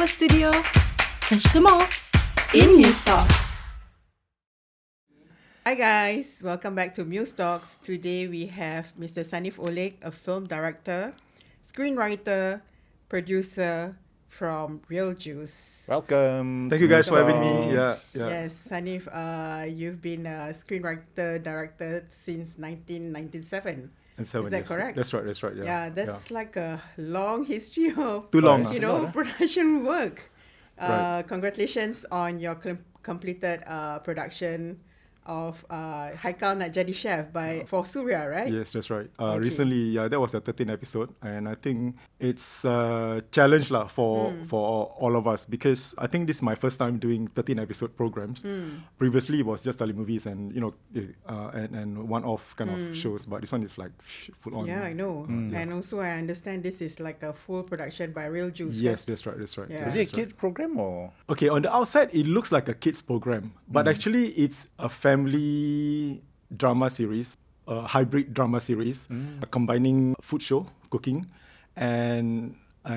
our studio. Catch them all in Muse Talks. Hi guys, welcome back to Muse Talks. Today we have Mr. Sanif Olek, a film director, screenwriter, producer from Real Juice. Welcome. Thank you guys for having Talks. me. Yeah. Yes, Sanif, you've been a screenwriter, director since 1997. And seven, Is that yes. correct? That's right. Yeah, that's like a long history of Too long. production work. Right. Congratulations on your completed production of Haikal Nak Jadi Chef for Surya, right? Yes, that's right. Okay. Recently, that was a 13th episode, and I think it's a challenge lah for all of us, because I think this is my first time doing 13 episode programs. Previously, it was just telemovies and and one-off kind of shows, but this one is like full on. Yeah, I know. And also, I understand this is like a full production by Real Juice. Yes, right? that's right. Yeah. Is it a kid program or? Okay, on the outside, it looks like a kids program, but actually, it's a family drama series, a hybrid drama series, combining food show, cooking, and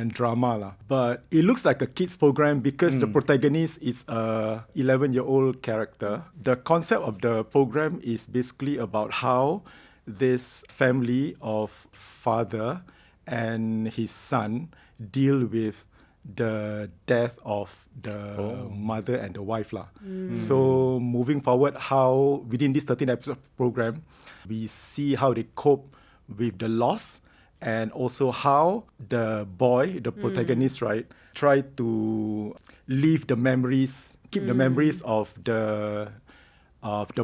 drama lah. But it looks like a kids program because the protagonist is a 11-year-old character. The concept of the program is basically about how this family of father and his son deal with the death of the mother and the wife lah. So moving forward, how within this 13 episode program, we see how they cope with the loss, and also how the boy, the protagonist, right, try to leave the memories, keep the memories of the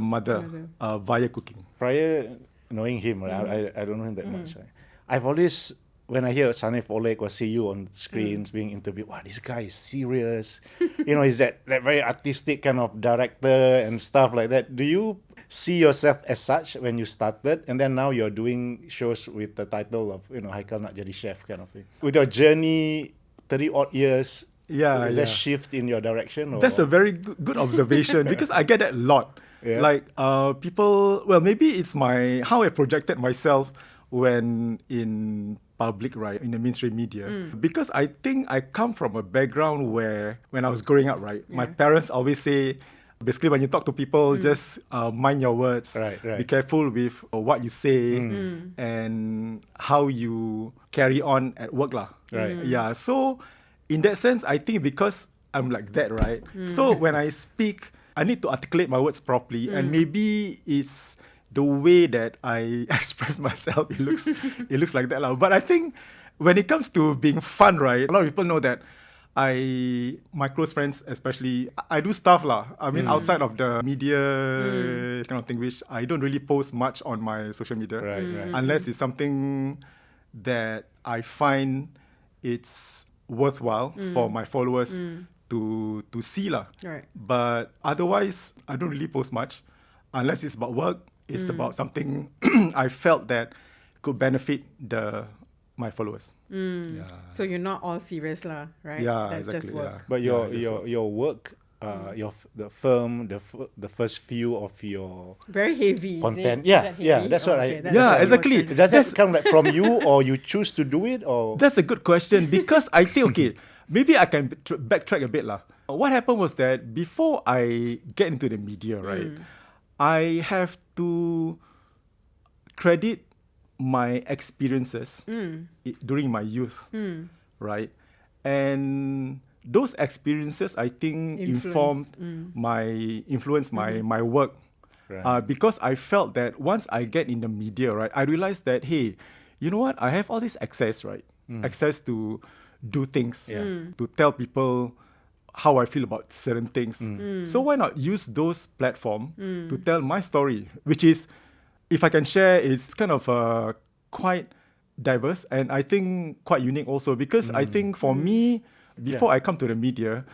mother via cooking. Prior knowing him, right, I don't know him that much. Right? I've always, when I hear Sanif Olek or see you on screens being interviewed, wow, this guy is serious. He's that very artistic kind of director and stuff like that. Do you see yourself as such when you started, and then now you're doing shows with the title of Haikal Nak Jadi Chef kind of thing? With your journey, 30 odd years, is there shift in your direction? Or? That's a very good observation, because I get that a lot. Yeah. Like people, well, maybe it's how I projected myself when in public, right, in the mainstream media. Because I think I come from a background where, when I was growing up, right, my parents always say, basically when you talk to people, just mind your words, Right. be careful with what you say and how you carry on at work lah. Right. Yeah, so in that sense, I think because I'm like that, right, so when I speak, I need to articulate my words properly, and maybe it's the way that I express myself, it looks like that lah. But I think when it comes to being fun, right, a lot of people know that my close friends especially, I do stuff lah. I mean, outside of the media kind of thing, which I don't really post much on my social media, Right. unless it's something that I find it's worthwhile for my followers to see lah. Right. But otherwise, I don't really post much, unless it's about work. It's about something I felt that could benefit my followers. Yeah. So you're not all serious lah, right? Yeah, That's exactly, just work. But Yeah, just work. your work, the film, the first few of your Very heavy. content. Is it? Yeah, Is that heavy? that's what Okay, I. that's Yeah, what I exactly. was Does That's- that come like from you, or you choose to do it, or? That's a good question, because I think, okay, maybe I can backtrack a bit lah. What happened was that before I get into the media, right, I have to credit my experiences during my youth, right? And those experiences, I think, influenced my work. Right. Because I felt that once I get in the media, right, I realized that, hey, you know what? I have all this access, right? Access to do things, to tell people how I feel about certain things. So why not use those platforms to tell my story, which is, if I can share, it's kind of quite diverse, and I think quite unique also, because I think for me, before I come to the media,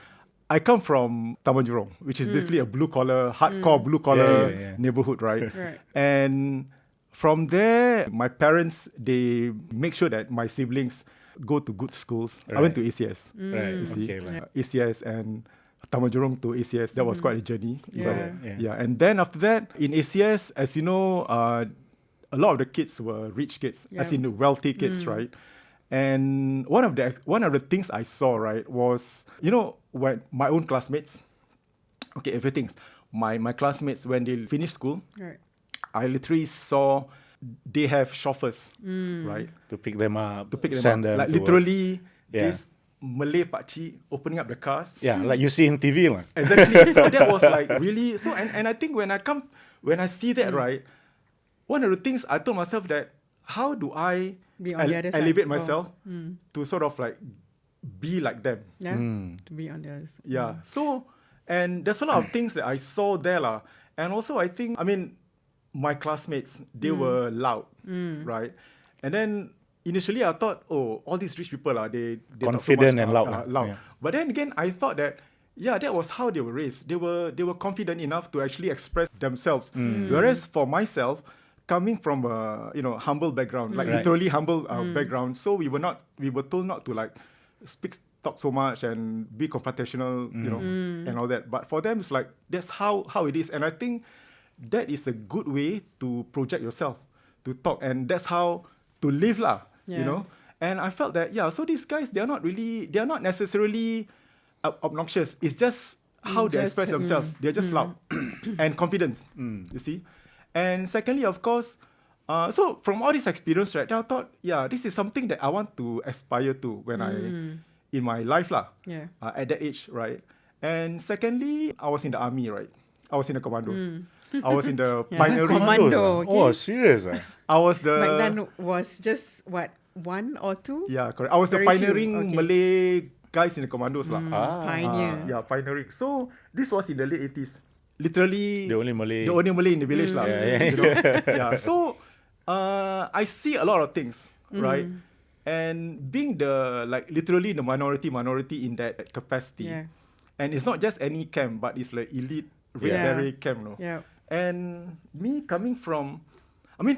I come from Taman Jurong, which is basically a hardcore blue-collar neighborhood, right? Right. And from there, my parents, they make sure that my siblings go to good schools. I went to ACS. Right. You see, Okay. Right. ACS and Taman Jurong to ACS. That was quite a journey. Yeah. Yeah. And then after that, in ACS, as you know, a lot of the kids were rich kids, as in the wealthy kids, right? And one of the things I saw, right, was, when my own classmates, okay, everything's my classmates, when they finish school, Right. I literally saw they have chauffeurs, right? To pick them up, To pick them send up. them Like to work. literally, Yeah. this Malay pakcik opening up the cars. Yeah, like you see in TV lah. Exactly. So that was like really, so, and I think when I see that, right, one of the things I told myself that, how do I Be on the other side. elevate Oh. myself to sort of like be like them? Yeah. To be on the other side. Yeah. So, and there's a lot of things that I saw there lah. And also I think, my classmates, they were loud, right? And then initially I thought, oh, all these rich people they Confident talk so and much, loud. loud. Yeah. But then again, I thought that, yeah, that was how they were raised. They were confident enough to actually express themselves. Whereas for myself, coming from a humble background, like Right. literally humble background, so we were told not to like talk so much and be confrontational, and all that. But for them, it's like that's how it is, and I think that is a good way to project yourself, to talk, and that's how to live lah. Yeah. And I felt that so these guys, they are not necessarily obnoxious. It's just how they Just, express themselves. They're just loud and confidence. You see, and secondly, of course. So from all this experience, right, I thought, this is something that I want to aspire to when in my life lah. Yeah. At that age, right. And secondly, I was in the army, right. I was in the commandos. I was in the Yeah. pioneering. Commando. Okay. Oh, serious? Ah? I was the Back then was just what, 1 or 2? yeah, correct. I was the Very few, pioneering okay. Malay guys in the commandos lah. Pioneer. Yeah, pioneering. So this was in the late 80s. Literally The only Malay. in the village lah. Yeah. So I see a lot of things, right? And being literally the minority in that capacity. Yeah. And it's not just any camp, but it's like elite Red Yeah. Beret camp, no? Yeah. And me coming from,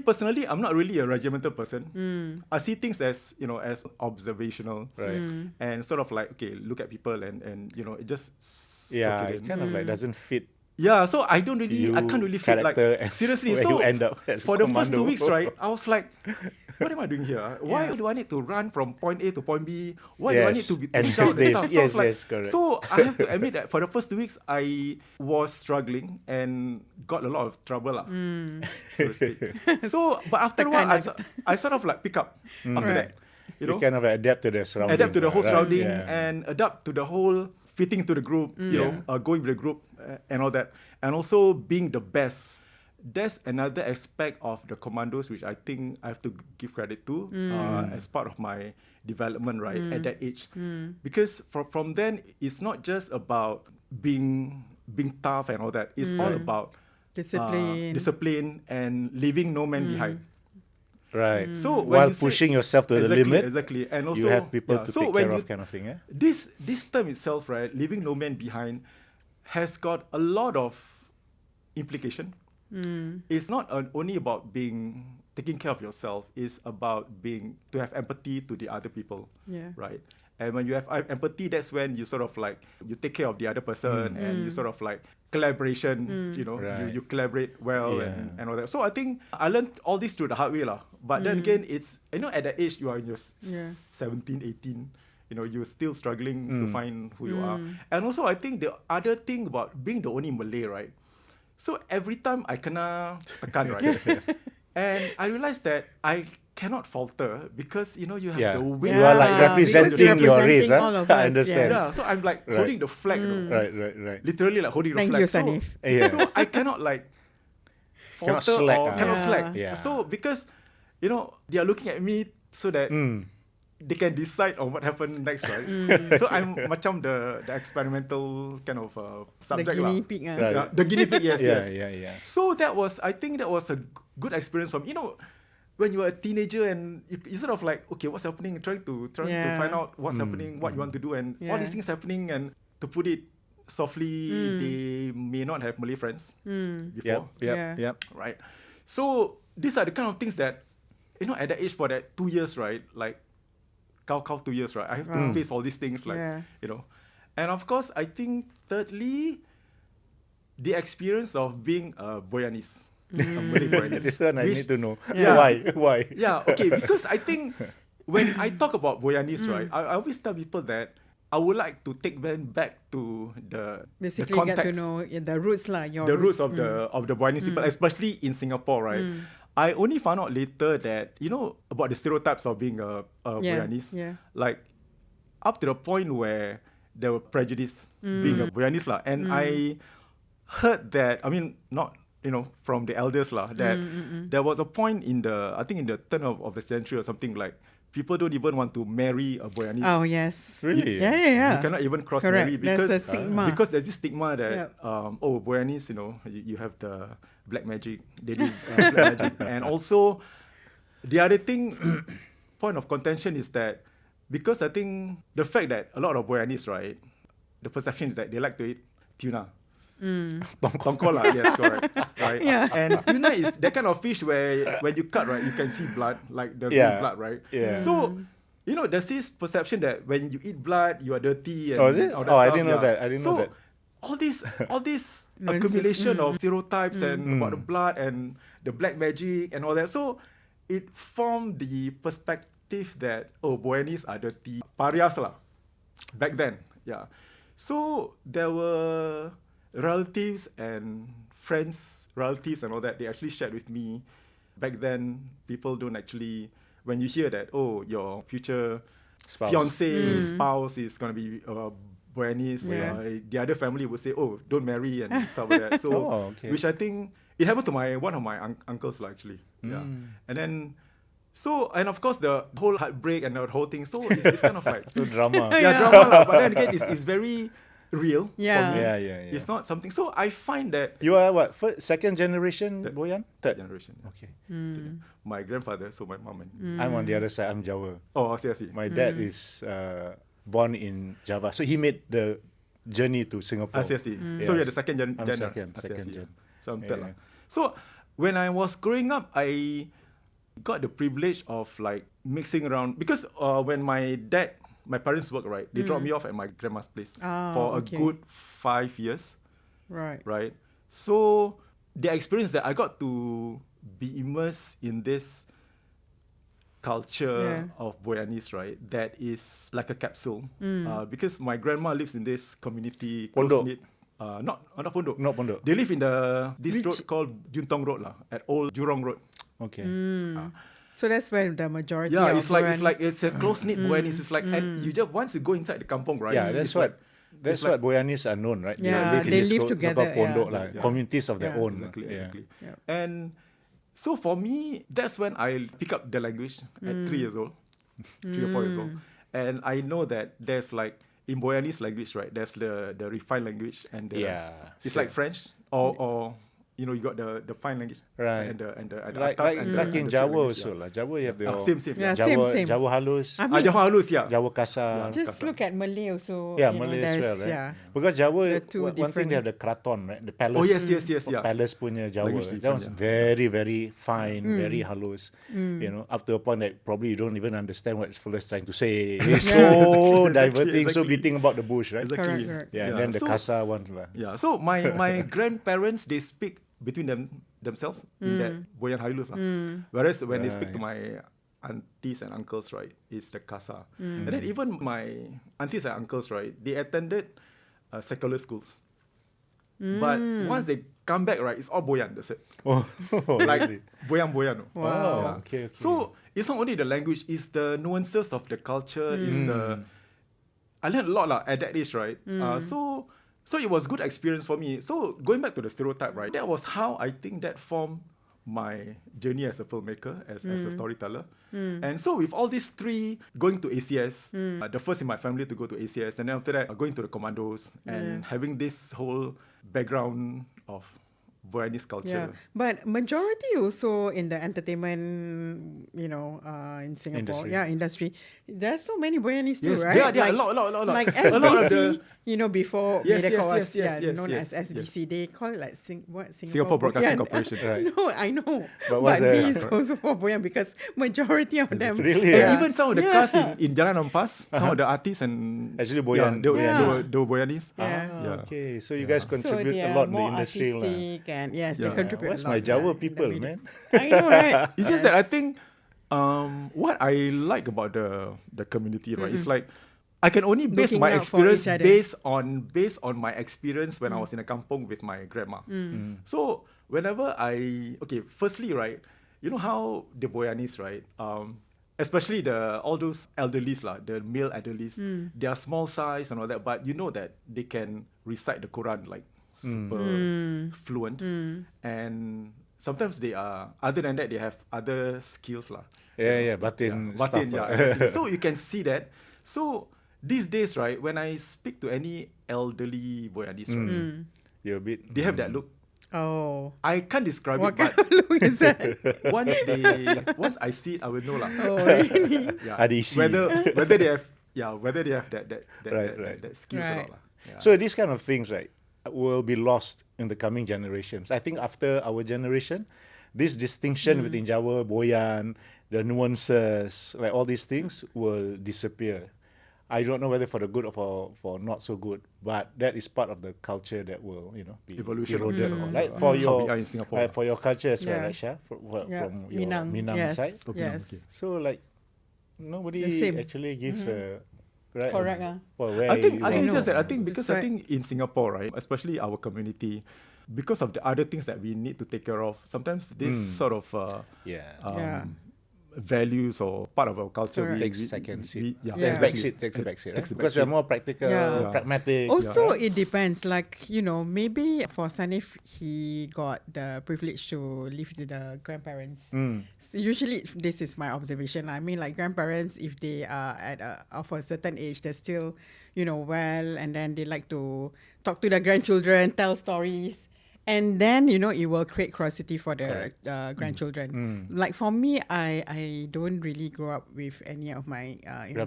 personally, I'm not really a regimental person. I see things as, as observational. Right. And sort of like, okay, look at people and it just Yeah, soak it it in. kind of like doesn't fit. Yeah, so I can't You really feel like, character and seriously. where So you end up as for the first 2 commando. weeks, right, I was like, what am I doing here? Why do I need to run from point A to point B? Why do I need Yes, to and shout these and days, stuff? So, I was yes, correct. so I have to admit that for the first 2 weeks, I was struggling and got a lot of trouble, lah, so to speak. So, but after a while, I sort of like pick up after that. You kind of like adapt to the surrounding. Adapt to the whole right? surrounding Yeah. and adapt to the whole fitting to the group, going with the group and all that. And also being the best. That's another aspect of the commandos which I think I have to give credit to as part of my development, right, at that age. Because from then, it's not just about being tough and all that. It's all about discipline and leaving no man behind. Right. So when while you say- pushing yourself to the limit, exactly, and also you have people to so take when care you- of, kind of thing. Yeah. This term itself, right, leaving no man behind, has got a lot of implication. It's not only about taking care of yourself. It's about to have empathy to the other people. Yeah. Right. And when you have empathy, that's when you sort of like you take care of the other person and you sort of like collaboration. Right. You collaborate well Yeah. and all that. So I think I learned all this through the hard way lah. But then again, it's at that age you are in your 17, 18. You're still struggling to find who you are. And also I think the other thing about being the only Malay, right? So every time I kena tekan, right? And I realized that I cannot falter because you have Yeah. the weight. You are like because representing you're your race. representing all of I us, understand. Yeah, so I'm like Right. holding the flag, Right. literally like holding Thank the you, flag. Sanif. Yeah. So I cannot like Cannot falter slack, or cannot Yeah. slack. Yeah. So because they are looking at me so that they can decide on what happened next, right? So I'm macam the experimental kind of The subject guinea lah. pig. Right. Yeah, the guinea pig, yes, Yeah, yes. yeah. So I think that was a good experience from when you are a teenager and you sort of like, okay, what's happening? Trying to find out what's happening, what you want to do, and all these things happening. And to put it softly, they may not have Malay friends before, Yep. right? So these are the kind of things that at that age for that 2 years, right? Like, cow 2 years, right? I have to face all these things, like and of course, I think thirdly, the experience of being a Boyanese. A Malay Boyanese. This one I Which- need to know. Yeah. Why? Yeah, okay, because I think, when I talk about Boyanese, right, I always tell people that I would like to take them back to the Basically, context, get to know the roots lah. the roots of the Boyanese people, especially in Singapore, right? I only found out later that about the stereotypes of being a Boyanese, like up to the point where there were prejudice being a Boyanese lah, and I heard that, I mean, not from the elders lah, that there was a point in the turn of the century or something, like people don't even want to marry a Boyanese. Oh yes, Really? Yeah. You cannot even cross Correct. marry There's because a stigma. because there's this stigma that Yep. Boyanese, you have the black magic, they do black magic, and also the other thing, point of contention is that because I think the fact that a lot of Boyanese, right, the perception is that they like to eat tuna. Tongkol lah, yes, correct. Right. Yeah. And tuna is that kind of fish where when you cut, right, you can see blood, like the green blood, right? Yeah. So, there's this perception that when you eat blood, you are dirty. And Oh, is it? all that Oh, I stuff, didn't know that. I didn't know that. All this Nonsense. accumulation of stereotypes and about the blood and the black magic and all that. So it formed the perspective that Boyanese are dirty pariahs lah back then. Yeah. So there were relatives and relatives and all that, they actually shared with me back then, people don't actually, when you hear that, your future spouse is going to be Boyanese, the other family would say, don't marry and stuff like that. So, which I think, it happened to one of my uncles actually. Yeah. And then, and of course the whole heartbreak and the whole thing, so it's kind of like So drama. drama lah. But then again, it's very real for me. Yeah. It's not something. So I find that You are what? Second generation Boyan? Third generation. Okay. My grandfather, so my mom and I'm on the other side. I'm Jawa. I see. My dad is born in Java, so he made the journey to Singapore. I see. So you're the second gen. I'm gen second I see. gen. So I'm third lah. Yeah. So when I was growing up, I got the privilege of like mixing around because when my parents work, right, they dropped me off at my grandma's place for a good 5 years. Right. So the experience that I got to be immersed in this culture of Boyanese, right, that is like a capsule. Because my grandma lives in this community, close-knit. Not Pondok. Not Pondok. They live in this road called Juntong Road lah, at Old Jurong Road. Okay. So that's where the majority. Yeah, of it's a close-knit Boyanese. It's like, and you just once you go inside the kampong, right? Yeah, that's what Boyanese are known, right? Yeah, they live together, Pondok, yeah. communities of their own. Exactly. Yeah. And so for me, that's when I pick up the language at 3 years old, 3 or 4 years old, and I know that there's like in Boyanese language, right? There's the refined language and it's like French or you got the fine language, right? And the like atas and like in the Jawa language, also lah. Jawa you have the same. Yeah, Jawa, same. Jawa halus, I mean, Jawa halus, yeah. Jawa kasar. just look at Malay also. Yeah, you know, Malay as well, there's- right? Yeah. Because Jawa, The two one thing different- they have the kraton, right? The palace. Oh yes, yeah. Palace punya Jawa. Language That different, was yeah. very, very fine, very halus. Up to a point that probably you don't even understand what fella's trying to say. It's so diverting, so exactly. beating about the bush, right? Exactly. Correct. Yeah, and then the So- kasar ones lah. Yeah, so my grandparents, they speak between themselves in that Boyan Halus lah. Whereas when they speak to my aunties and uncles, right, it's the Kasa. And then even my aunties and uncles, right, they attended secular schools. But once they come back, right, it's all Boyan, that's it. Oh, Like really? Boyan. Wow. Oh, okay. So it's not only the language, it's the nuances of the culture, it's I learned a lot lah at that age, right? So it was good experience for me. So going back to the stereotype, right? That was how I think that formed my journey as a filmmaker, as a storyteller. And so with all these three, going to ACS, the first in my family to go to ACS, and then after that going to the commandos and having this whole background of Boyanese culture. Yeah, but majority also in the entertainment, in Singapore, industry. There's so many Boyanese too, Yes, right? there are a lot. Like A lot of SBC, before Yes, Mediacorp yes, was yes, known yes, as SBC, they call it like Singapore Broadcasting Corporation. Right. No, I know, But but what's B that? is also for Boyan because majority of them. Really? And Yeah. even some of the cast in Jalan Ampas, some of the artists and Actually Boyan. they were Boyanese. Yeah. Yeah. Okay, so you guys So contribute they a are lot in the more industry lah. artistic and yes, they Yeah. contribute What's a lot. my Jawa in the people, media. man? I know, right? It's just that I think What I like about the community, right, is like I can only base Looking my out for experience each other. based on my experience when I was in a kampong with my grandma. So whenever firstly, right, you know how the Boyanese, right, especially all those elderlies lah, the male elderlies, they are small size and all that, but you know that they can recite the Quran like super fluent, and sometimes they are. Other than that, they have other skills lah. Batin Batin, stuff. exactly. So you can see that. So these days, right, when I speak to any elderly Boyanese, right, You're a bit. they have that look. Oh. I can't describe What it, kind but of look is that? once I see it, I will know lah. Oh, really? Yeah. Adisi. Whether they have that Right. that skills or Right. not lah. Yeah. So these kind of things, right, will be lost in the coming generations. I think after our generation, this distinction between Jawa, Boyan, the nuances, like all these things will disappear. I don't know whether for the good or for not so good, but that is part of the culture that will, be Evolution of eroded. the- Like how for we your are in Singapore. for your culture as well, Yeah. right, Shah? Yeah. From your Minang. Yes. side. Oh, Yes. okay. So like nobody The same. actually gives a right Correct, for where I think you it's are just that I from. think because I think in Singapore, right, especially our community, because of the other things that we need to take care of, sometimes this sort of Yeah. Yeah. values or part of our culture Correct. Takes second seat. yeah, Yeah. Takes a back seat, right? Takes a back Because we're seat. more practical, Yeah. pragmatic. Also, yeah. it depends. Like, maybe for Sanif, he got the privilege to live with the grandparents. So usually, this is my observation. I mean, like grandparents, if they are of a certain age, they're still, well, and then they like to talk to their grandchildren, tell stories. And then, it will create curiosity for the grandchildren. Like for me, I don't really grow up with any of my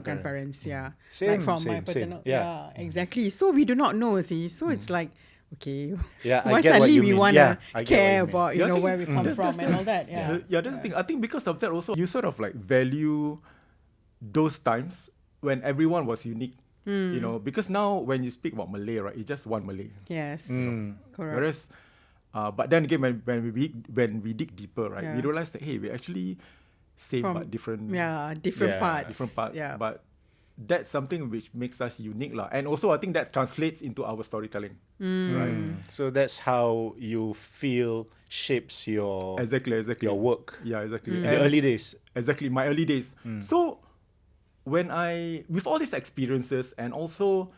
grandparents. Yeah. Same, like from my same. paternal. Yeah. Exactly. So we do not know, see. So it's like, okay, Yeah, I why get what suddenly you we mean. want Yeah, to I get what care you mean. about, Yeah, I think where we come from and all that. Yeah. That's the thing. I think because of that also, you sort of like value those times when everyone was unique. Because now when you speak about Malay, right, it's just one Malay. Yes. Correct. Whereas, but then again, when we dig deeper, right, Yeah. we realize that hey, we actually same but different. Different Yeah. parts. Different parts. Yeah. But that's something which makes us unique lah. And also I think that translates into our storytelling. Right? So that's how you feel shapes your Exactly. your work Yeah, exactly. in the early days. Exactly, my early days. So when with all these experiences and also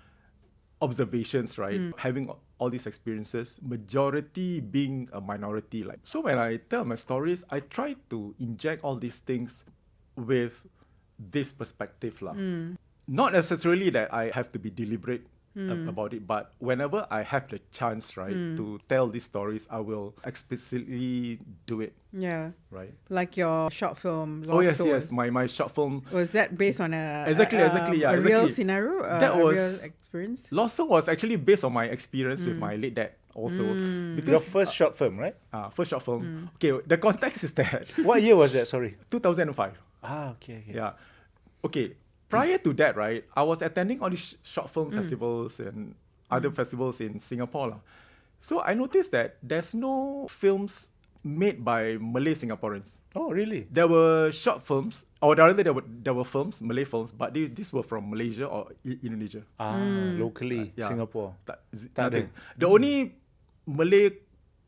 observations, right? Having all these experiences, majority being a minority. So when I tell my stories, I try to inject all these things with this perspective lah. Not necessarily that I have to be deliberate about it, but whenever I have the chance, right, to tell these stories, I will explicitly do it, Yeah. right? Like your short film, Lost Oh yes, Soul. yes. My short film Was that based on a Exactly, yeah, a real exactly. scenario? That a real was- experience? Lost Soul was actually based on my experience with my late dad also. Your Because first short film, right? first short film. Okay, the context is that What year was that? Sorry. 2005. Okay. Yeah. Okay. Prior to that, right, I was attending all these short film festivals and other festivals in Singapore lah. So I noticed that there's no films made by Malay Singaporeans. Oh, really? There were short films, or rather there were films, Malay films, but these were from Malaysia or Indonesia. Locally, Yeah. Singapore. Tak Tak nothing. ada. The only Malay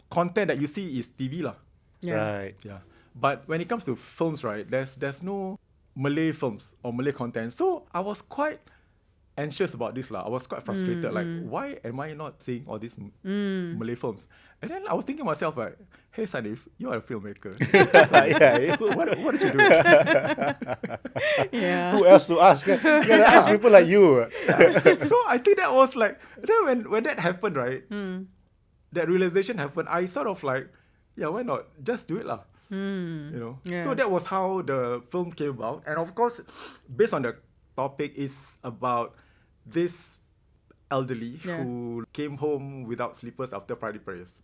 content that you see is TV lah. Yeah. Right. Yeah. But when it comes to films, right, there's no Malay films or Malay content. So I was quite anxious about this lah. I was quite frustrated. Like, why am I not seeing all these Malay films? And then I was thinking myself, like, hey Sanif, you are a filmmaker. Yeah. what did you do? Yeah. Who else to ask? You gotta ask people like you. So I think that was like, then when that happened, right, that realization happened, I sort of like, yeah, why not? Just do it lah. Yeah. So that was how the film came about. And of course, based on the topic, is about this elderly Yeah. who came home without slippers after Friday prayers.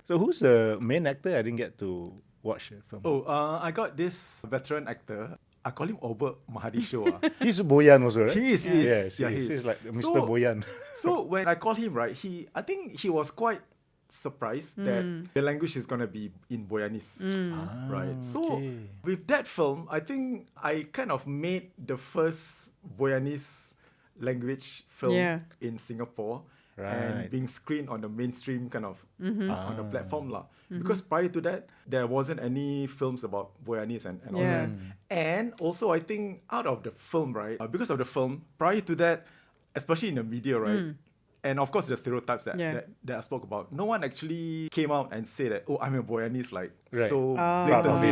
So who's the main actor? I didn't get to watch the film. Oh, I got this veteran actor. I call him Obert Mahadisho. He's Boyan also, right? He is. Yes, Yeah, he he's is. like Mr. So- Boyan. So when I called him, right, I think he was quite surprised that the language is gonna be in Boyanese, right? So with that film, I think I kind of made the first Boyanese language film in Singapore. And being screened on the mainstream kind of on the platform lah. Because prior to that, there wasn't any films about Boyanese and all that. And also, I think out of the film, right? Because of the film, prior to that, especially in the media, right? And of course, the stereotypes that I spoke about. No one actually came out and said that, oh, I'm a Boyanese, like so blatantly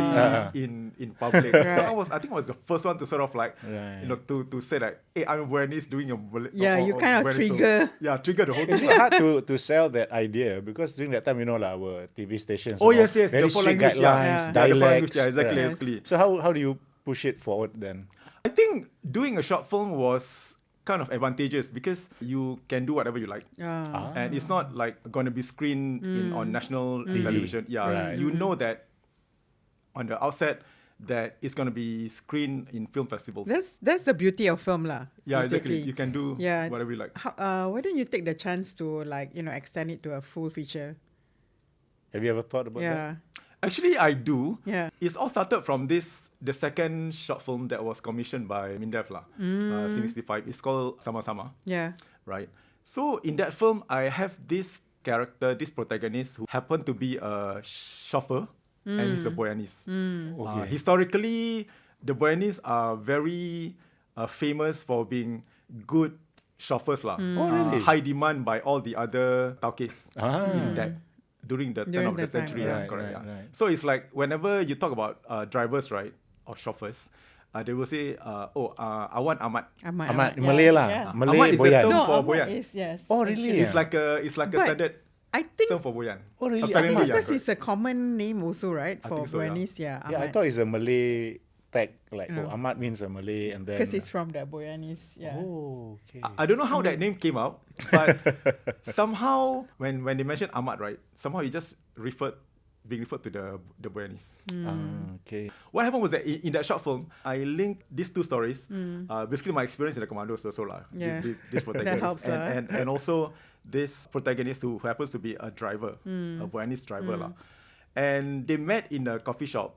in public. So I think I was the first one to sort of like, you know, to say that, hey, I'm a Boyanese doing a you kind of trigger. Trigger the whole thing. Is it hard to sell that idea? Because during that time, you know, like our TV stations. Oh yes, very the foreign strict language, guidelines, the foreign dialects. language, exactly. So how do you push it forward then? I think doing a short film was kind of advantageous because you can do whatever you like, and it's not like going to be screened on national television. You know that on the outset that it's going to be screened in film festivals. That's the beauty of film lah. Yeah, basically. exactly. You can do whatever you like. Why don't you take the chance to like, you know, extend it to a full feature? Have you ever thought about that? Actually, I do. Yeah. It's all started from the second short film that was commissioned by Mindef lah, 65. It's called Sama Sama. Yeah. Right. So in that film, I have this character, this protagonist who happened to be a chauffeur, and he's a Boyanese. Historically, the Boyanese are very famous for being good chauffeurs lah. Really? High demand by all the other taukes in that. During the turn of the that time, century, right. correct. Right. So it's like whenever you talk about drivers, right, or chauffeurs, they will say, I want Ahmad. Ahmad, Malay lah. Yeah. Malay Ahmad is a Boyan. term No, for Ahmad Boyan. is, yes. Oh, really? It's like a But standard I think term for Boyan. Oh, really? Apparently, because yeah, it's a common name also, right? I For think so, yeah. Boyanese, Yeah, I Ahmad. thought it's a Malay tag. Like, Ahmad means a Malay, and then. Because it's from the Boyanese, yeah. Oh, okay. I don't know how that name came out, but somehow when they mentioned Ahmad, right, somehow it just being referred to the Boyanese. Okay. What happened was that in that short film, I linked these two stories. Basically, my experience in the commandos also lah. Yeah. This protagonist helps lah. and also this protagonist who happens to be a driver, a Boyanese driver lah. And they met in a coffee shop,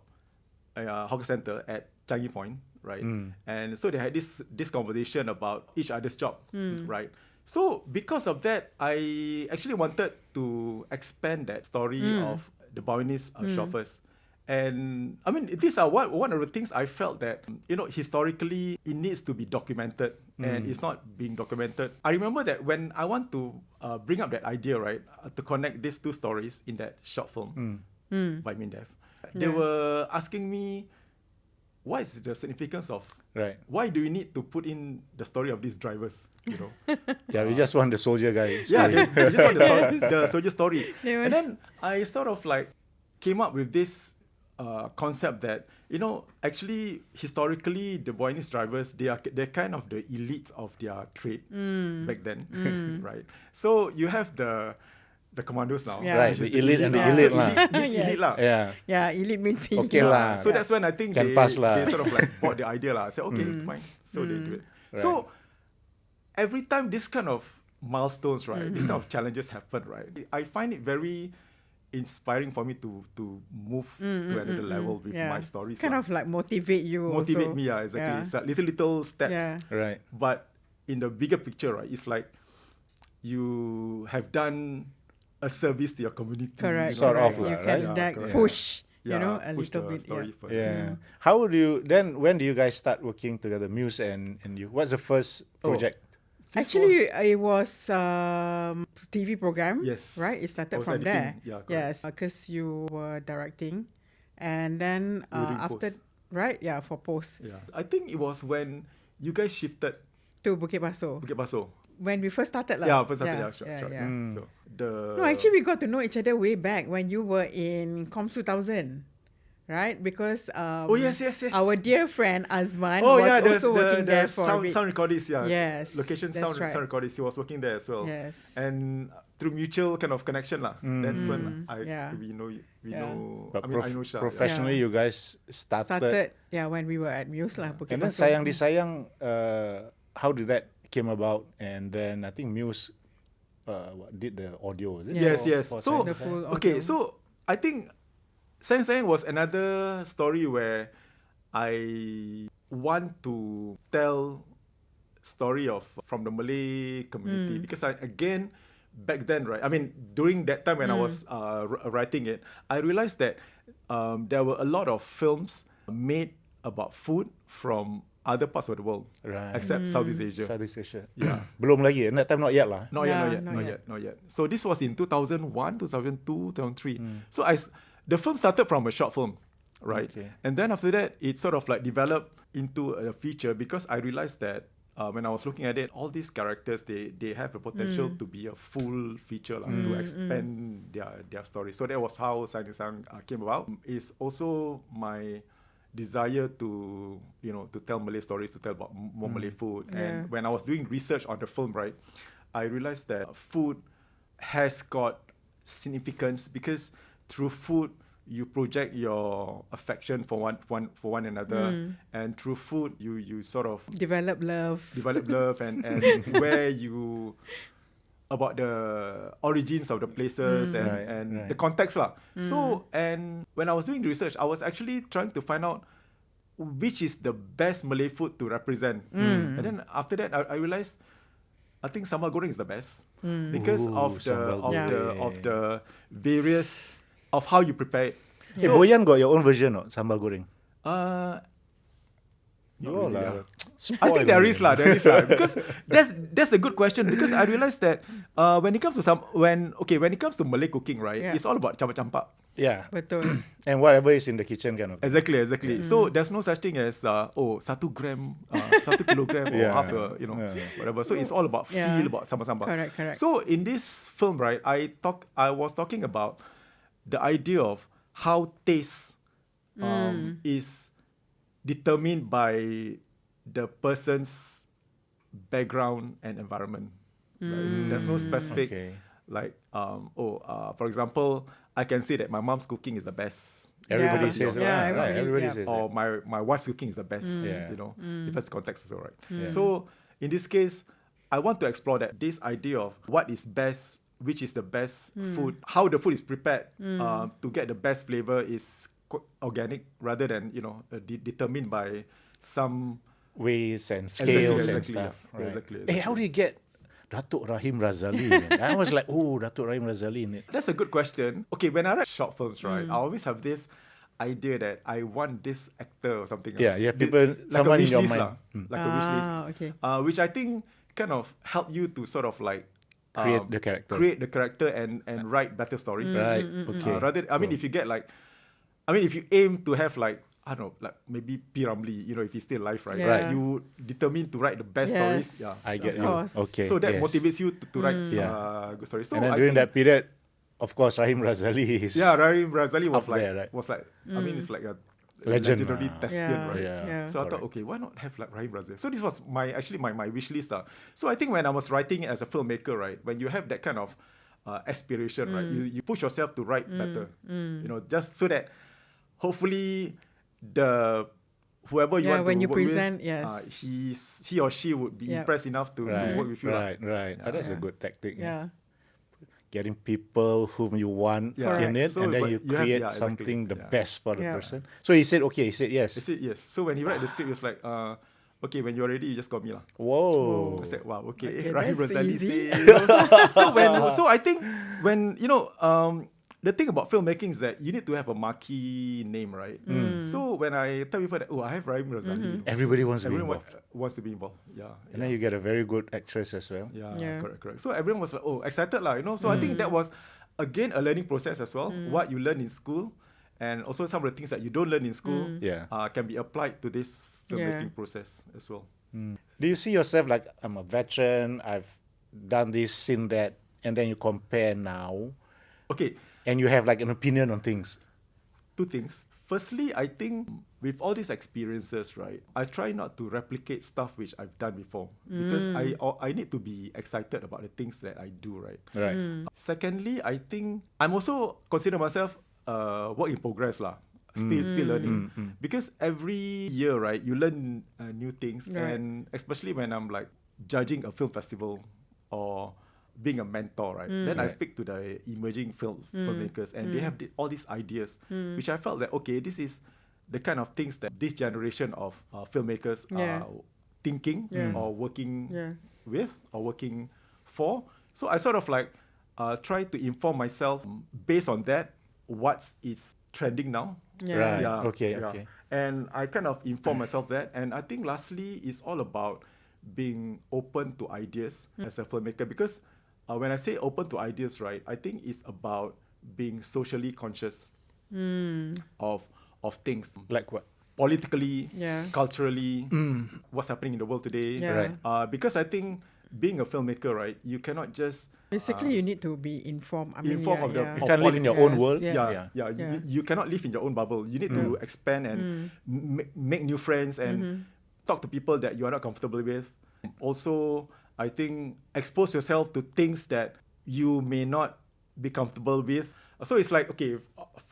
hawker center at Changi Point, right? And so they had this conversation about each other's job, right? So because of that, I actually wanted to expand that story of the Boyanese chauffeurs. And I mean, these are one of the things I felt that, you know, historically it needs to be documented and it's not being documented. I remember that when I want to bring up that idea, right, to connect these two stories in that short film by Mindef, they were asking me, what is the significance of, why do you need to put in the story of these drivers, you know? Yeah, we just want the soldier guy. Yeah, Story. they just want the soldier story. They And then I sort of like came up with this concept that, you know, actually historically the Boyanese drivers, they're kind of the elites of their trade back then, right? So you have the commandos now, Yeah. Right, which is the elite and the lah. elite So lah. This Yes. elite lah. Yeah. Yeah, elite means elite. Okay lah. So that's when I think Can pass lah. they sort of like bought the idea lah. I said, okay, fine. So they do it. So every time this kind of milestones, right, this kind of challenges happen, right, I find it very inspiring for me to move to another level with my stories. Kind lah. of like motivate you Motivate also. me, yeah, exactly. Yeah. It's like little steps. Yeah. Right. But in the bigger picture, right, it's like you have done a service to your community. Correct. Sort of correct. You lah, can right? like correct. push, Yeah, you know, a push little the bit. story Yeah. further. Yeah. How would you then? When do you guys start working together, Muse and you? What's the first project? Actually, it was TV program. Yes. Right. It I started was from editing. there. Yeah, correct. Yes, because you were directing, and then During after, post. right? Yeah, for post Yeah. I think it was when you guys shifted to Bukit Pasoh Bukit Pasoh. when we first started. Lah. Yeah, first started, yeah, sure. yeah. So the No, actually, we got to know each other way back when you were in Coms 2000, right? Because yes. our dear friend Azman Oh was yeah, also working there for a bit. sound recordings, yeah. Yes, Location that's sound right. recordings. He was working there as well. Yes. And through mutual kind of connection lah. That's when we know. But I mean, I know Shah. professionally, you guys started. when we were at Muse lah. Bukit And then Pasoh. Sayang Disayang, how did that came about? And then I think Muse did the audio. Is it? Yes, For- yes. for So, Sayang The Disayang? full okay, audio. so I think Sayang Disayang was another story where I want to tell story of from the Malay community because back then, right? I mean, during that time when I was writing it, I realized that there were a lot of films made about food from other parts of the world, Right. except Southeast Asia. Southeast Asia. Yeah. Belum lagi. That time not yet lah. Not yet, Yeah, not yet, not not yet. yet, not yet. So this was in 2001, 2002, 2003. So the film started from a short film, right? Okay. And then after that, it sort of like developed into a feature because I realized that when I was looking at it, all these characters, they have a potential to be a full feature to expand their story. So that was how Sayang Disayang came about. It's also my desire to tell Malay stories, to tell about more Malay food. And when I was doing research on the film, right, I realized that food has got significance because through food you project your affection for one another, and through food you sort of Develop love. and where you about the origins of the places and Right. the context lah. So, and when I was doing the research, I was actually trying to find out which is the best Malay food to represent. And then after that, I realized I think sambal goreng is the best because Ooh, of the sambal of goreng. the various of how you prepare it. Hey, Boyan got your own version of sambal goreng. Uh, You Not all really, lah. I think there is lah, because that's a good question because I realized that when it comes to when it comes to Malay cooking, right, Yeah. it's all about campak-campak. Yeah. Betul. And whatever is in the kitchen kind of thing. Exactly. So there's no such thing as 1 gram, 1 kilogram or Yeah. half whatever. So it's all about Yeah. feel, about sambal. Correct. So in this film, right, I was talking about the idea of how taste is determined by the person's background and environment. Right? There's no specific Okay. for example, I can say that my mom's cooking is the best. Everybody Yeah. says Yeah, that. Right. everybody- Everybody yeah. says Or that. my wife's cooking is the best. Yeah. Depends the context also, right? So in this case, I want to explore that this idea of what is best, which is the best food, how the food is prepared to get the best flavor is organic rather than determined by some. Ways and scales and exactly, stuff. yeah. Right. Exactly. Hey, how do you get Datuk Rahim Razali? Man? I was like, oh, Datuk Rahim Razali in it. That's a good question. Okay, when I write short films, right, I always have this idea that I want this actor or something. Yeah, you have people, like someone a in wish your list mind. lah, like a wish list. Okay. Which I think kind of help you to sort of like Create the character. create the character and write better stories. Right. Okay. If you get if you aim to have like, I don't know, like maybe P. Ramlee, if he's still alive, right? Yeah. Right. You determine to write the best Yes. stories. Yeah. I get Of you. course. Okay. So that yes. motivates you to write Yeah. good stories. So And then I during think, that period, of course, Rahim Razali is. yeah, Rahim Razali was Up like, there, right? I mean, it's like a Legend legendary lah. thespian, Yeah. right? Yeah. So I thought, okay, why not have like Rahim Razali? So this was my wish list. So I think when I was writing as a filmmaker, right, when you have that kind of aspiration, right, you push yourself to write better, just so that hopefully whoever you want when to you work present, with, yes. he or she would be Yeah. impressed enough to work with you. lah. Right. Oh, that's a good tactic. Yeah. Getting people whom you want Yeah. in it, So, and then but you you have- create yeah, exactly. something the Yeah. best for the Yeah. person. So he said okay. He said yes. I said yes. So when he write the script, he was like, okay, when you're ready, you just call me lah. Whoa. I said, wow, okay, Okay, Rahim that's Razali easy. say. So I think when the thing about filmmaking is that you need to have a marquee name, right? So when I tell people that, I have Rahim Razali, Everybody wants to be everyone involved. wants to be involved. Yeah. And then you get a very good actress as well. Yeah. Correct. So everyone was like, excited lah, So I think that was again a learning process as well. What you learn in school, and also some of the things that you don't learn in school, Yeah. can be applied to this filmmaking process as well. Do you see yourself like I'm a veteran? I've done this, seen that, and then you compare now, Okay. and you have like an opinion on things. Two things. Firstly, I think with all these experiences, right, I try not to replicate stuff which I've done before because I need to be excited about the things that I do, right? Right. Secondly, I think I'm also consider myself work in progress lah. Still learning because every year, right, you learn new things, Right. and especially when I'm like judging a film festival or being a mentor, right? Then I speak to the emerging filmmakers, and they have all these ideas, which I felt that, okay, this is the kind of things that this generation of filmmakers are thinking or working with or working for. So I sort of like try to inform myself based on that, what is trending now. Right. Okay. And I kind of inform myself that. And I think lastly, it's all about being open to ideas as a filmmaker. Because when I say open to ideas, right, I think it's about being socially conscious of things. Like what? Politically, culturally, what's happening in the world today. Right. Because I think being a filmmaker, right, you cannot just... Basically, you need to be informed. I mean, informed of the... You can't live in your own world. You cannot live in your own bubble. You need to expand and make new friends and talk to people that you are not comfortable with. Also, I think expose yourself to things that you may not be comfortable with. So it's like, okay,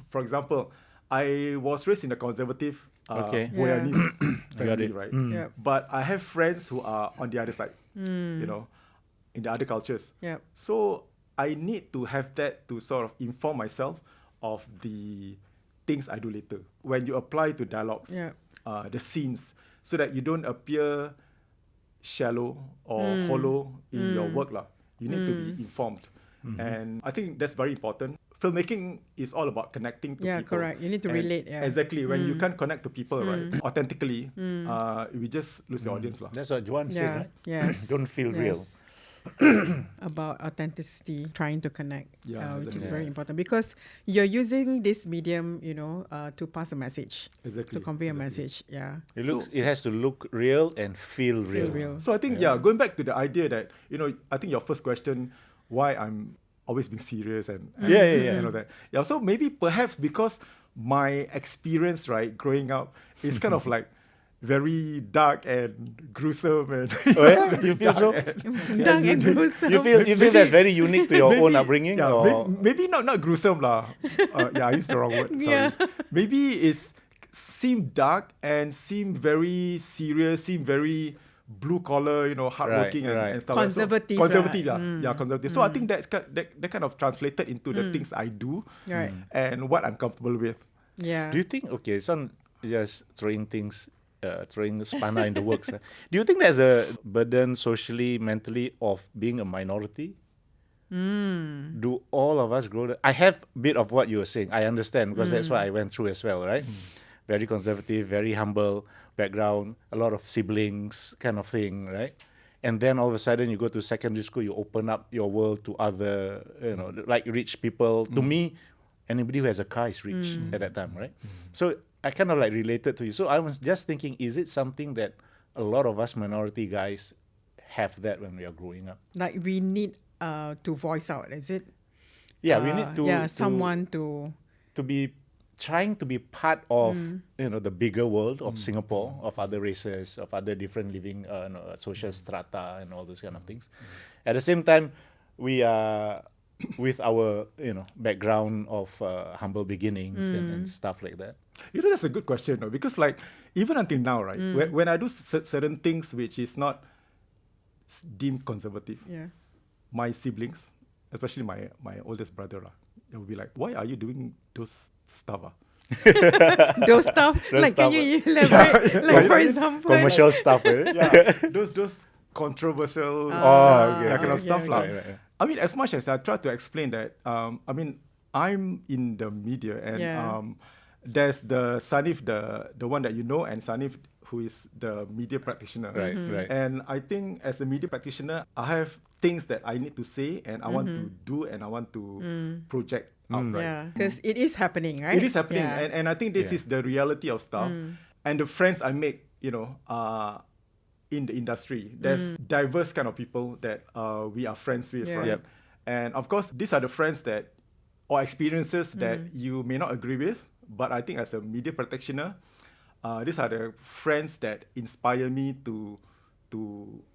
for example, I was raised in a conservative Boyanese family, right? But I have friends who are on the other side, you know, in the other cultures. So I need to have that to sort of inform myself of the things I do later. When you apply to dialogues, the scenes, so that you don't appear shallow or hollow in your work. You need to be informed. And I think that's very important. Filmmaking is all about connecting to people. Correct. You need to relate. Exactly. When you can't connect to people, right, authentically, we just lose the audience. That's what Juan said, right? Yes. Don't feel real. About authenticity, trying to connect, which is exactly. very important because you're using this medium, to pass a message, Exactly. to convey a message. It has to look real and feel real. So I think, going back to the idea that, I think your first question, why I'm always being serious and all that. So maybe perhaps because my experience, right, growing up is kind of like very dark and gruesome and you feel so? Dark and gruesome. You feel that's very unique to your own upbringing? Or? Maybe not gruesome lah. I used the wrong word. Sorry. Maybe it's seem dark and seem very serious, seem very blue collar, hardworking and stuff. Conservative. Conservative. So I think that kind of translated into the things I do and what I'm comfortable with. Yeah. Do you think, son just throwing spanner in the works. Do you think there's a burden socially, mentally of being a minority? Do all of us grow? I have a bit of what you were saying. I understand because that's what I went through as well, right? Very conservative, very humble background, a lot of siblings kind of thing, right? And then all of a sudden you go to secondary school, you open up your world to other, like rich people. To me, anybody who has a car is rich at that time, right? So I kind of like related to you. So I was just thinking, is it something that a lot of us minority guys have that when we are growing up? Like we need to voice out, is it? Yeah, we need to... someone to be trying to be part of, the bigger world of Singapore, of other races, of other different living, social strata and all those kind of things. At the same time, we are... with our background of humble beginnings and stuff like that. That's a good question, because like even until now, right, when I do certain things which is not deemed conservative, my siblings, especially my oldest brother, they will be like, "Why are you doing those stuff?" Those stuff. Can you elaborate? For example, commercial stuff. Those controversial kind of stuff. Right. I mean, as much as I try to explain that, I'm in the media and there's the Sanif, the one that you know, and Sanif, who is the media practitioner. Right. And I think as a media practitioner, I have things that I need to say and I want to do and I want to project out. Because it is happening, right? It is happening. And I think this is the reality of stuff. And the friends I make, are in the industry. There's diverse kind of people that we are friends with, right? And of course, these are the friends that, or experiences that you may not agree with, but I think as a media practitioner, these are the friends that inspire me to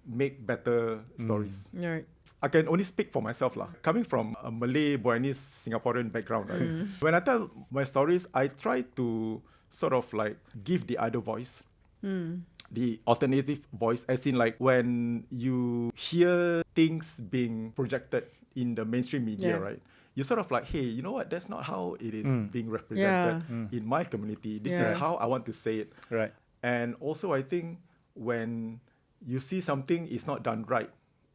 make better stories. Right. I can only speak for myself lah. Coming from a Malay, Boyanese, Singaporean background, right? When I tell my stories, I try to sort of like give the other voice. the alternative voice, as in like when you hear things being projected in the mainstream media, right? You're sort of like, hey, you know what? That's not how it is being represented in my community. This is how I want to say it. Right. And also, I think when you see something is not done right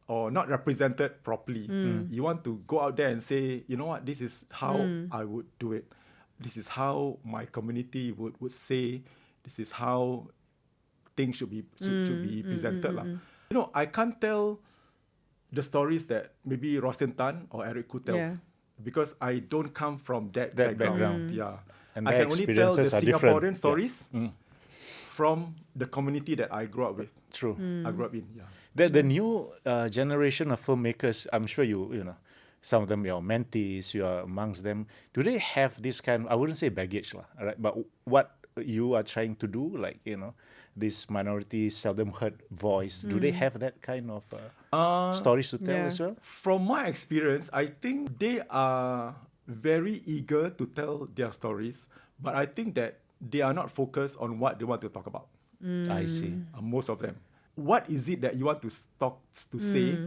or not represented properly, you want to go out there and say, you know what? This is how I would do it. This is how my community would say. This is how things should be presented. You know, I can't tell the stories that maybe Rosten Tan or Eric Koo tells because I don't come from that background. Yeah. And I their can only tell the experiences are different. Singaporean stories from the community that I grew up with. True. I grew up in. Yeah. The new generation of filmmakers, I'm sure you know, some of them your mentees, you are amongst them. Do they have this kind of, I wouldn't say baggage, right? But what you are trying to do, like, you know, this minority seldom heard voice, do they have that kind of stories to tell as well? From my experience, I think they are very eager to tell their stories, but I think that they are not focused on what they want to talk about. I see. Most of them. What is it that you want to say?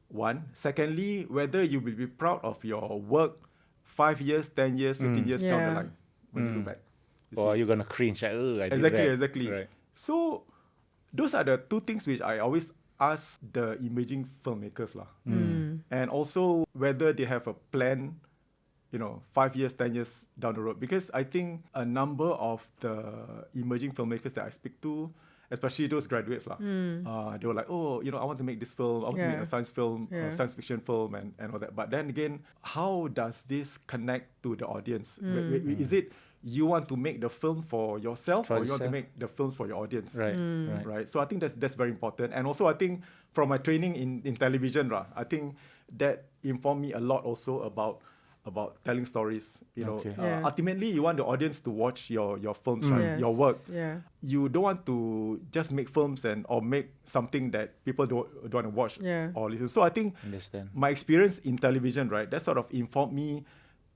One. Secondly, whether you will be proud of your work 5 years, 10 years, 15 years down the line when you look back. Or you're going to cringe, I did Exactly, that. exactly. Right. So, those are the two things which I always ask the emerging filmmakers. And also whether they have a plan, you know, 5 years, 10 years down the road. Because I think a number of the emerging filmmakers that I speak to, especially those graduates, they were like, oh, you know, I want to make this film, I want to make a science film, science fiction film and all that. But then again, how does this connect to the audience? Is it you want to make the film for yourself or you want to make the films for your audience? Right. So I think that's very important. And also I think from my training in television, I think that informed me a lot also about telling stories. You know, ultimately you want the audience to watch your films, right? Your work. You don't want to just make films or make something that people don't want to watch or listen. So I think my experience in television, right, that sort of informed me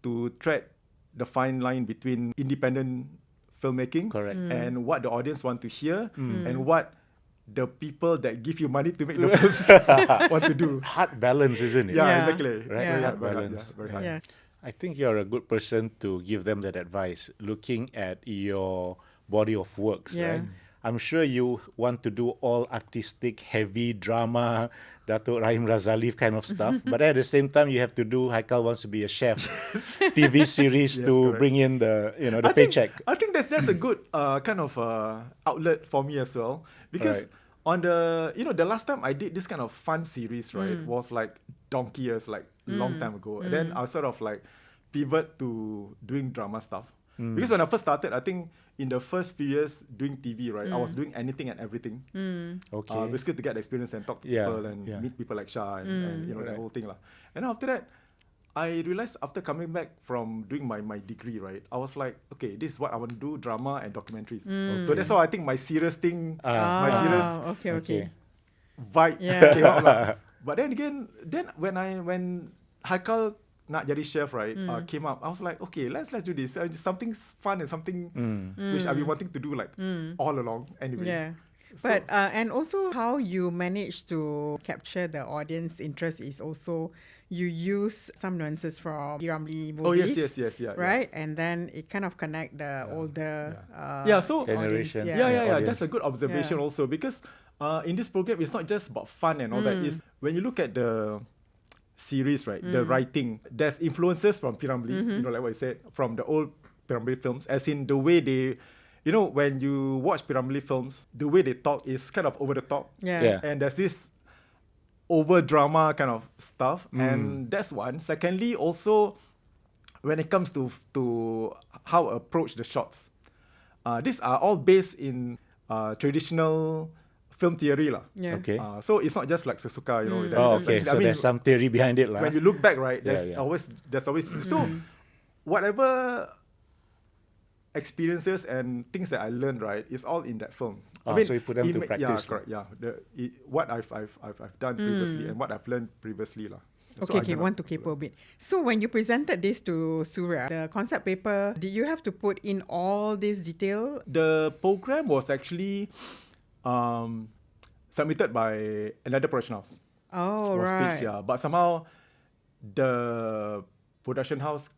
to tread the fine line between independent filmmaking and what the audience want to hear and what the people that give you money to make the films want to do. Hard balance, isn't it? Yeah, exactly. Right? Very Hard hard, balance. very hard. Yeah. I think you're a good person to give them that advice, looking at your body of works, right? I'm sure you want to do all artistic, heavy drama, Datuk Rahim Razali kind of stuff. But at the same time, you have to do, Haikal wants to be a chef, TV series to bring in the, you know, the paycheck. I think that's a good kind of outlet for me as well. Because on the, you know, the last time I did this kind of fun series, right, was like donkey years, like long time ago. And then I sort of like pivot to doing drama stuff. Because when I first started, I think in the first few years doing TV, right, I was doing anything and everything. Basically to get the experience and talk to people and meet people like Shah and you know, the whole thing. And after that, I realized after coming back from doing my degree, right, I was like, okay, this is what I want to do, drama and documentaries. So that's how I think my serious thing, my serious vibe came out. But then again, when Haikal nak jadi chef, right, came up, I was like, okay, let's do this. Something fun and something which I've been wanting to do like all along anyway. Yeah. So, But and also how you manage to capture the audience interest is also you use some nuances from P. Ramlee movies. Yes, right? And then it kind of connect the older so generation. audience, That's a good observation also, because in this program it's not just about fun and all that. It's when you look at the series, right, the writing, there's influences from P. Ramlee, you know, like what I said, from the old P. Ramlee films, as in the way they, you know, when you watch P. Ramlee films, the way they talk is kind of over the top. And there's this over drama kind of stuff. And that's one. Secondly, also, when it comes to how approach the shots, these are all based in traditional film theory lah. So it's not just like sesuka, you know. There's some theory behind it lah. When you look back, right, there's always so whatever experiences and things that I learned, right, is all in that film. So you put them to practice. Correct. What I've done previously and what I've learned previously lah. Okay, want to keep a bit. So when you presented this to Surya, the concept paper, did you have to put in all this detail? The program was actually submitted by another production house. Oh, Was right. pitched, yeah. But somehow the production house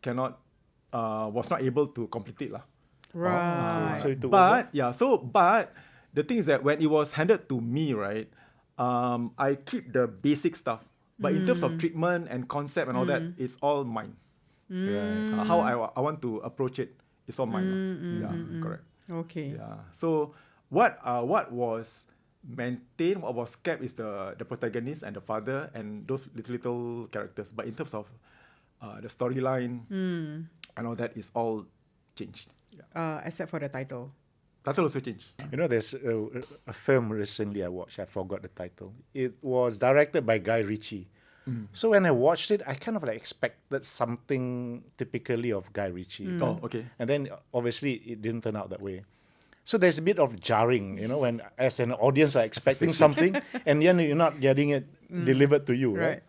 was not able to complete it lah. Right. So it took over? But the thing is that when it was handed to me, right, I keep the basic stuff. But in terms of treatment and concept and all that, it's all mine. Right. How I want to approach it, it's all mine. Yeah, correct. Okay. Yeah. So what was maintained, what was kept is the protagonist and the father and those little characters. But in terms of the storyline and all that is all changed. Yeah. Except for the title. Title also changed. You know, there's a film recently I watched. I forgot the title. It was directed by Guy Ritchie. So when I watched it, I kind of like expected something typically of Guy Ritchie. Oh, okay. And then obviously it didn't turn out that way. So there's a bit of jarring, you know, when as an audience are expecting something and then you're not getting it delivered to you, right?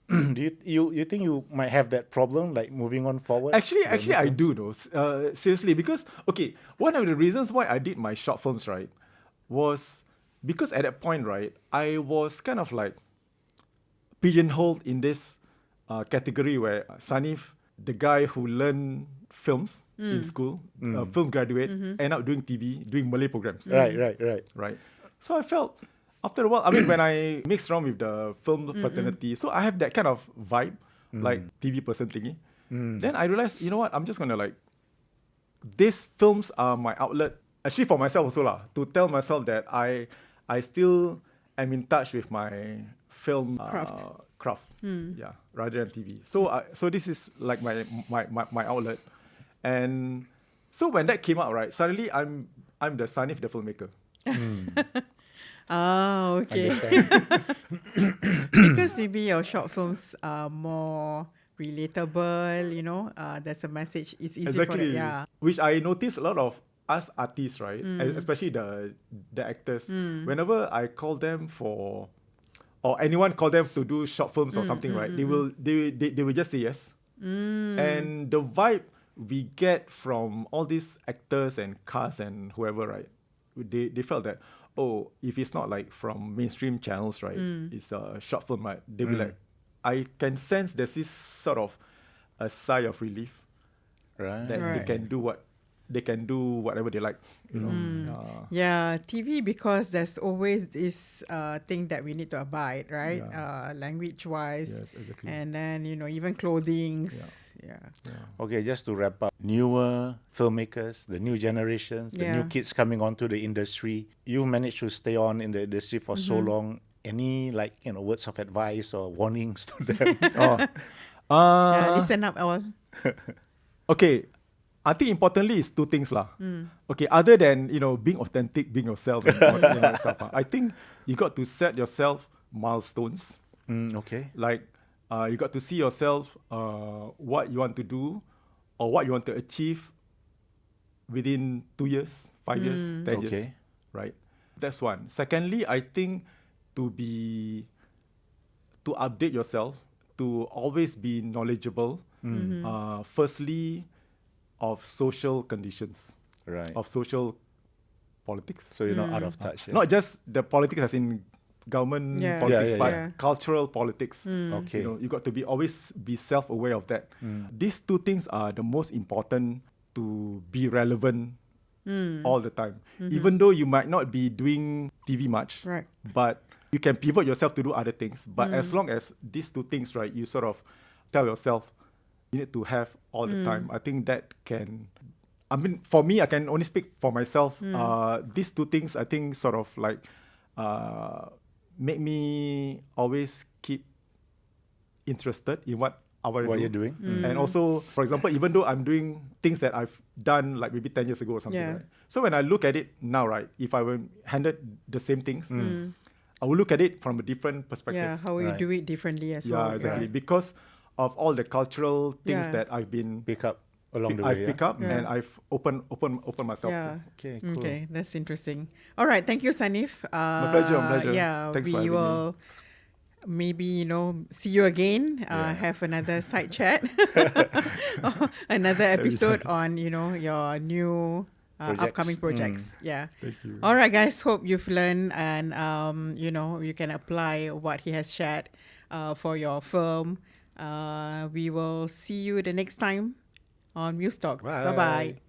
Do you think you might have that problem, like moving on forward? Actually, I do though. Seriously, because okay, one of the reasons why I did my short films, right, was because at that point, right, I was kind of like pigeonholed in this category where Sanif, the guy who learned films in school, film graduate, end up doing TV, doing Malay programs. Right. So I felt after a while, I mean, when I mixed around with the film fraternity, so I have that kind of vibe, like TV person thingy. Then I realized, you know what, I'm just gonna like, these films are my outlet, actually for myself also lah, to tell myself that I still am in touch with my film craft, yeah, rather than TV. So this is like my outlet, and so when that came out, right, suddenly I'm the Sanif the filmmaker. Oh, okay. Understand. Because maybe your short films are more relatable, you know, there's a message, it's easy for it, yeah. Which I notice a lot of us artists, right, especially the actors, whenever I call them for, or anyone call them to do short films or something, right, they will just say yes. And the vibe we get from all these actors and cast and whoever, right, they felt that, oh, if it's not like from mainstream channels, right, it's a short film, right, they'll be like, I can sense there's this sort of a sigh of relief Right. that they can do whatever they like, you know. Yeah, TV, because there's always this thing that we need to abide, right? Language-wise. Yes, exactly. And then, you know, even clothing. Yeah. Okay, just to wrap up, newer filmmakers, the new generations, the new kids coming onto the industry, you managed to stay on in the industry for so long. Any words of advice or warnings to them? Listen up, all. Okay, I think importantly is two things lah. Okay, other than being authentic, being yourself, and all, stuff. I think you got to set yourself milestones. Okay. Like you got to see yourself what you want to do or what you want to achieve within 2 years, 5 years, 10 years. Okay. Right? That's one. Secondly, I think to update yourself, to always be knowledgeable. Firstly, of social conditions, Right. of social politics. So you're not out of touch. Yeah? Not just the politics as in government politics, but cultural politics. Okay. You got to always be self-aware of that. These two things are the most important to be relevant all the time. Even though you might not be doing TV much, Right. but you can pivot yourself to do other things. But as long as these two things, right, you sort of tell yourself you need to have all the time. I think that can, I mean, for me, I can only speak for myself. These two things, I think, sort of like make me always keep interested in what you're doing. And also, for example, even though I'm doing things that I've done like maybe 10 years ago or something, right? So when I look at it now, right, if I were handed the same things, I will look at it from a different perspective. Yeah, how you do it differently as well. Yeah, exactly. Because of all the cultural things Yeah. that I've been Pick up along the way. I've picked up and I've opened myself to. Okay, cool. Okay, that's interesting. All right, thank you, Sanif. My pleasure. Yeah, Thanks for we having will maybe see you again. Have another side chat, another episode on your new upcoming projects. Yeah. Thank you. All right, guys. Hope you've learned and you can apply what he has shared for your film. We will see you the next time on Muse Talk. Bye bye.